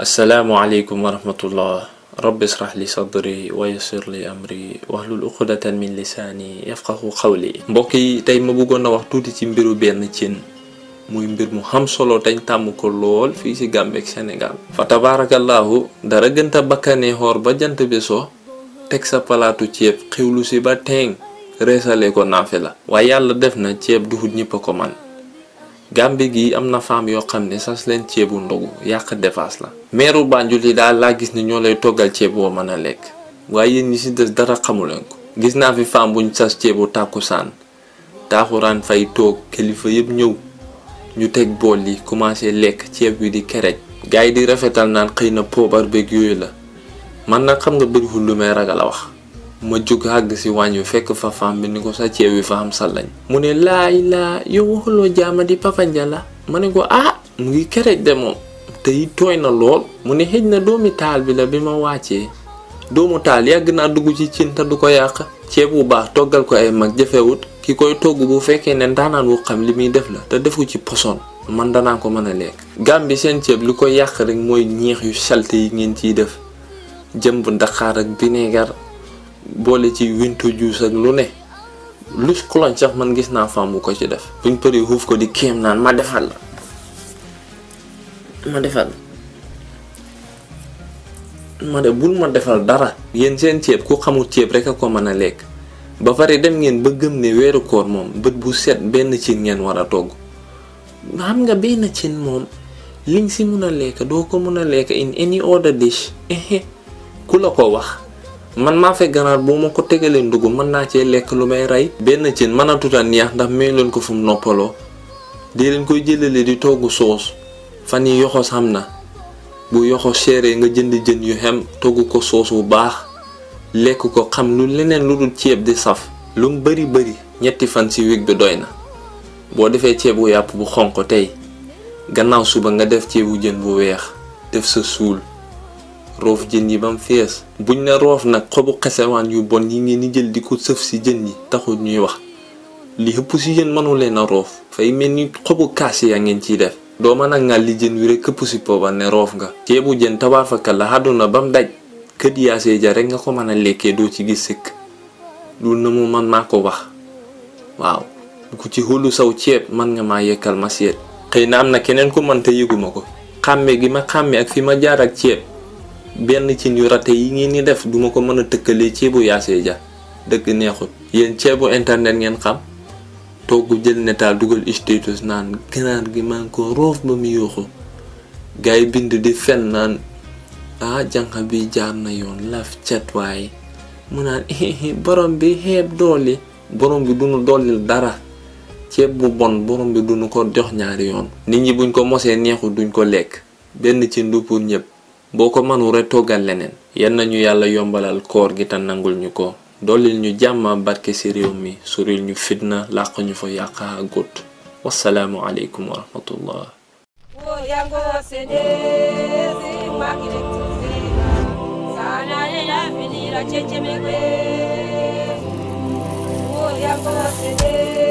Assalamualaikum warahmatullah. Rabbi israh li sadri wa yassir li amri wahlul uqdatan min lisani yafqahu qawli. Mbokk yi tey ma bëggoon a wax tuuti ci mbiru benn cin muy mbir mu xam solo tañ tàmm ko lool fii ci Gambie ak Sénégal. Fa tabarakallahu dara gënta bakkanee xoor ba jant bi so teg sa palaatu ceeb xiwlu si ba teeng reesale ko naafe la. waaye yàlla def na ceeb duhut ñëpp a ko man. Gambie gi am na femme yoo xam ne sas leen ceebu ndogu yàq defaas la. meeru Banjul yi daal laa gis ne ñoo lay toggal ceeb boo mën a lekk waaye yéen ñi ci des dara xamuleen ko. gis naa fi femme buñ sas ceebu tàkkusaan taaxuraan fay toog kilifa yëpp ñëw ñu teg bool yi commencé lekk ceeb bi di kerej. gars yi di rafetal naan xëy na poobar beeg yooyu la man nag xam nga bëriwul lu may ragal a wax. ma jóg àgg si wàññi fekk fa femme bi ni ko sa ceeb wi fa am salañ. mu ne laa yow waxuloo jaama di Papa Njala. ma ne ko mu ngi kerej de moom te it tooy na lool. mu ne xëj na doomi taal bi la bi ma wàccee. doomu taal yàgg naa dugg ci cin te du ko yàq. ceeb bu baax toggal ko ay mag jafewut ki koy togg bu fekkee ne ndaanaan wu xam li muy def la te defu ci poson man danaa ko mën a lekk. Gambie seen ceeb lu ko yàq rek mooy ñeex yu salte yi ngeen ciy def jëmb Dakar ak vinaigre boole ci winto juice ak lu ne lus cloche sax man gis naa femme bu ko ci def. buñ paree xuuf ko di kéem naan ma defal ma de bul ma defal dara. yéen seen ceeb ku xamul ceeb rek a ko mën a lekk ba pare dem ngeen ba gëm ne weeru koor moom bët bu set benn cin ngeen war a togg. xam nga benn cin moom liñ si mun a lekk doo ko mun a lekk in any other dish. ku la ko wax. man maa fekk ganaar boo ma ko tegalee ndugg mën naa cee lekk lu may rey. benn cin mën a tuta neex ndax may leen ko fu mu noppaloo di leen koy jëlale di togg soos fan yi yoxos xam na bu yoxos seeree nga jënd jën yu xem togg ko soos bu baax lekk ko xam lu leneen lu dul ceeb di saf lu mu bari ñetti fan ci wig bi doy na. boo defee ceebu yàpp bu xonq tey gannaaw suba nga def ceebu jën bu weex def sa suul roof jën yi bam fees. buñ ne roof nag xobu xesewaan yu bon yi ngeen di jël di ko sëf ci jën yi taxul ñuy wax li ëpp ci jën mënu leen a roof fay mel ni xobu kaasi ya ngeen ciy def. doo mën a ngàlli jën wi rek këpp ci poobar ne roof nga. ceebu jën tabaarfakal la àdduna bam daj kët yaasee ja rek nga ko mën a lekkee doo ci gis sëkk loolu na mu man maa ko wax. waaw ku ci xulu saw ceeb man nga maa yekkal ma seet. xëy na am na keneen ku man te yëguma ko. xàmme gi ma xàmme ak fi ma jaar ak ceeb benn cin yu rate yi ngeen ni def duma ko mën a tëkkalee ceebu yaasee ja dëgg neexut. yéen ceebu internet ngeen xam togg jël netaal dugal status naan ganaar gi man ko roof ba mu yuuxu gars yi bind di fen naan jànq bi jaar na yoon laf cet waaye mu naan borom bi xeeb dooli. borom bi duñu dollil dara ceeb bu bon borom bi duñu ko jox ñaari yoon. nit ñi buñ ko mosee neexu duñ ko lekk benn cin du pour ñëpp boo ko mënu rek toggal leneen. yan nañu yàlla yombalal koor gi te nangul ñu ko dollil ñu jàmm barke ci réew mi suril ñu fitna làq ñu fa yàqa gut. wassalaamu aleykum wa rahmatullah. Today